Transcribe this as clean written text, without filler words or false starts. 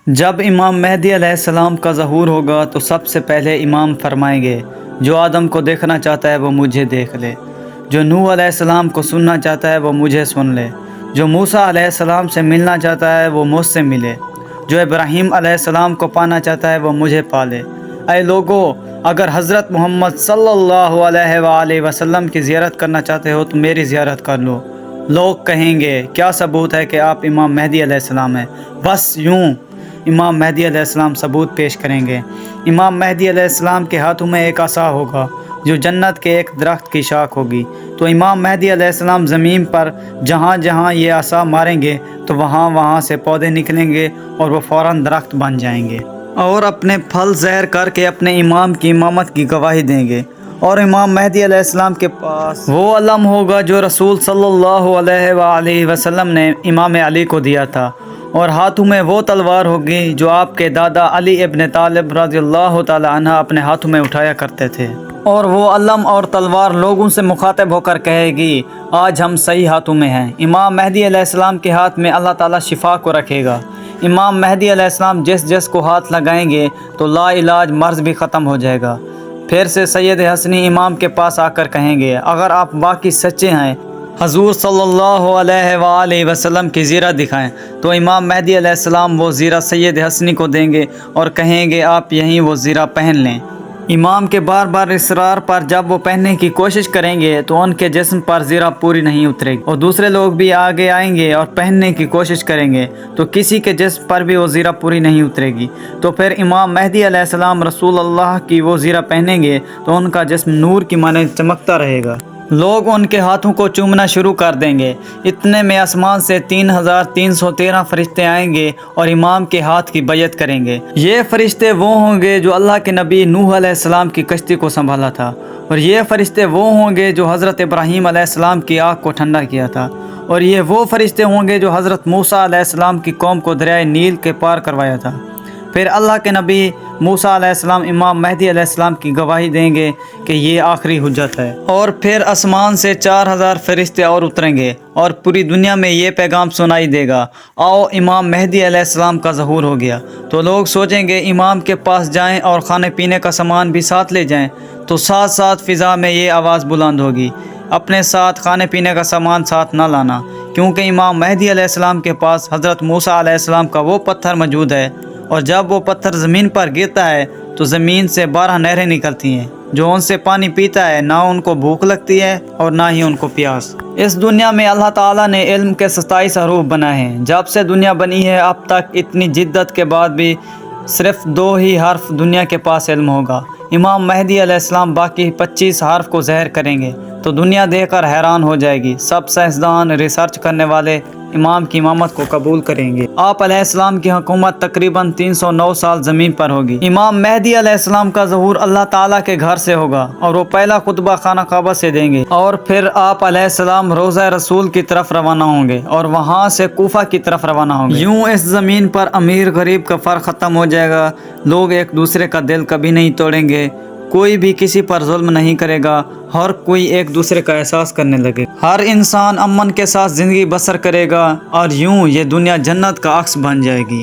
جب امام مہدی علیہ السلام کا ظہور ہوگا تو سب سے پہلے امام فرمائیں گے، جو آدم کو دیکھنا چاہتا ہے وہ مجھے دیکھ لے، جو نوح علیہ السلام کو سننا چاہتا ہے وہ مجھے سن لے، جو موسیٰ علیہ السلام سے ملنا چاہتا ہے وہ مجھ سے ملے، جو ابراہیم علیہ السلام کو پانا چاہتا ہے وہ مجھے پالے۔ اے لوگو، اگر حضرت محمد صلی اللہ علیہ وآلہ وسلم کی زیارت کرنا چاہتے ہو تو میری زیارت کر لو۔ لوگ کہیں گے، کیا ثبوت ہے کہ آپ امام مہدی علیہ السلام ہیں؟ بس یوں امام مہدی علیہ السلام ثبوت پیش کریں گے۔ امام مہدی علیہ السلام کے ہاتھوں میں ایک عصا ہوگا جو جنت کے ایک درخت کی شاخ ہوگی، تو امام مہدی علیہ السلام زمین پر جہاں جہاں یہ عصا ماریں گے تو وہاں وہاں سے پودے نکلیں گے اور وہ فوراً درخت بن جائیں گے، اور اپنے پھل ظاہر کر کے اپنے امام کی امامت کی گواہی دیں گے۔ اور امام مہدی علیہ السلام کے پاس وہ علم ہوگا جو رسول صلی اللہ علیہ وآلہ وسلم نے امام علی کو دیا تھا، اور ہاتھوں میں وہ تلوار ہوگی جو آپ کے دادا علی ابن طالب رضی اللہ تعالی عنہ اپنے ہاتھوں میں اٹھایا کرتے تھے، اور وہ علم اور تلوار لوگوں سے مخاطب ہو کر کہے گی، آج ہم صحیح ہاتھوں میں ہیں۔ امام مہدی علیہ السلام کے ہاتھ میں اللہ تعالیٰ شفا کو رکھے گا۔ امام مہدی علیہ السلام جس کو ہاتھ لگائیں گے تو لا علاج مرض بھی ختم ہو جائے گا۔ پھر سے سید حسنی امام کے پاس آ کر کہیں گے، اگر آپ واقعی سچے ہیں، حضور صلی اللہ علیہ وآلہ وسلم کی زیرہ دکھائیں۔ تو امام مہدی علیہ السلام وہ زیرہ سید حسنی کو دیں گے اور کہیں گے، آپ یہیں وہ زیرہ پہن لیں۔ امام کے بار بار اصرار پر جب وہ پہننے کی کوشش کریں گے تو ان کے جسم پر زیرہ پوری نہیں اترے گی، اور دوسرے لوگ بھی آگے آئیں گے اور پہننے کی کوشش کریں گے تو کسی کے جسم پر بھی وہ زیرہ پوری نہیں اترے گی۔ تو پھر امام مہدی علیہ السلام رسول اللہ کی وہ زیرہ پہنیں گے تو ان کا جسم نور کی مانند چمکتا رہے گا۔ لوگ ان کے ہاتھوں کو چومنا شروع کر دیں گے۔ اتنے میں آسمان سے 3313 فرشتے آئیں گے اور امام کے ہاتھ کی بیعت کریں گے۔ یہ فرشتے وہ ہوں گے جو اللہ کے نبی نوح علیہ السلام کی کشتی کو سنبھالا تھا، اور یہ فرشتے وہ ہوں گے جو حضرت ابراہیم علیہ السلام کی آگ کو ٹھنڈا کیا تھا، اور یہ وہ فرشتے ہوں گے جو حضرت موسیٰ علیہ السلام کی قوم کو دریائے نیل کے پار کروایا تھا۔ پھر اللہ کے نبی موسیٰ علیہ السلام امام مہدی علیہ السلام کی گواہی دیں گے کہ یہ آخری حجت ہے، اور پھر آسمان سے 4000 فرشتے اور اتریں گے اور پوری دنیا میں یہ پیغام سنائی دے گا، آؤ امام مہدی علیہ السلام کا ظہور ہو گیا۔ تو لوگ سوچیں گے امام کے پاس جائیں اور کھانے پینے کا سامان بھی ساتھ لے جائیں، تو ساتھ ساتھ فضا میں یہ آواز بلند ہوگی، اپنے ساتھ کھانے پینے کا سامان ساتھ نہ لانا، کیونکہ امام مہدی علیہ السلام کے پاس حضرت موسیٰ علیہ السلام کا وہ پتھر موجود ہے، اور جب وہ پتھر زمین پر گرتا ہے تو زمین سے 12 نہریں نکلتی ہیں، جو ان سے پانی پیتا ہے نہ ان کو بھوک لگتی ہے اور نہ ہی ان کو پیاس۔ اس دنیا میں اللہ تعالیٰ نے علم کے 27 حروف بنائے ہیں۔ جب سے دنیا بنی ہے اب تک اتنی جدت کے بعد بھی صرف 2 ہی حرف دنیا کے پاس علم ہوگا۔ امام مہدی علیہ السلام باقی 25 حرف کو ظاہر کریں گے تو دنیا دیکھ کر حیران ہو جائے گی۔ سب سائنسدان، ریسرچ کرنے والے امام کی امامت کو قبول کریں گے۔ آپ علیہ السلام کی حکومت تقریباً 309 سال زمین پر ہوگی۔ امام مہدی علیہ السلام کا ظہور اللہ تعالیٰ کے گھر سے ہوگا، اور وہ پہلا خطبہ خانہ کعبہ سے دیں گے، اور پھر آپ علیہ السلام روضہ رسول کی طرف روانہ ہوں گے اور وہاں سے کوفہ کی طرف روانہ ہوں گے۔ یوں اس زمین پر امیر غریب کا فرق ختم ہو جائے گا، لوگ ایک دوسرے کا دل کبھی نہیں توڑیں گے، کوئی بھی کسی پر ظلم نہیں کرے گا، ہر کوئی ایک دوسرے کا احساس کرنے لگے، ہر انسان امن کے ساتھ زندگی بسر کرے گا، اور یوں یہ دنیا جنت کا عکس بن جائے گی۔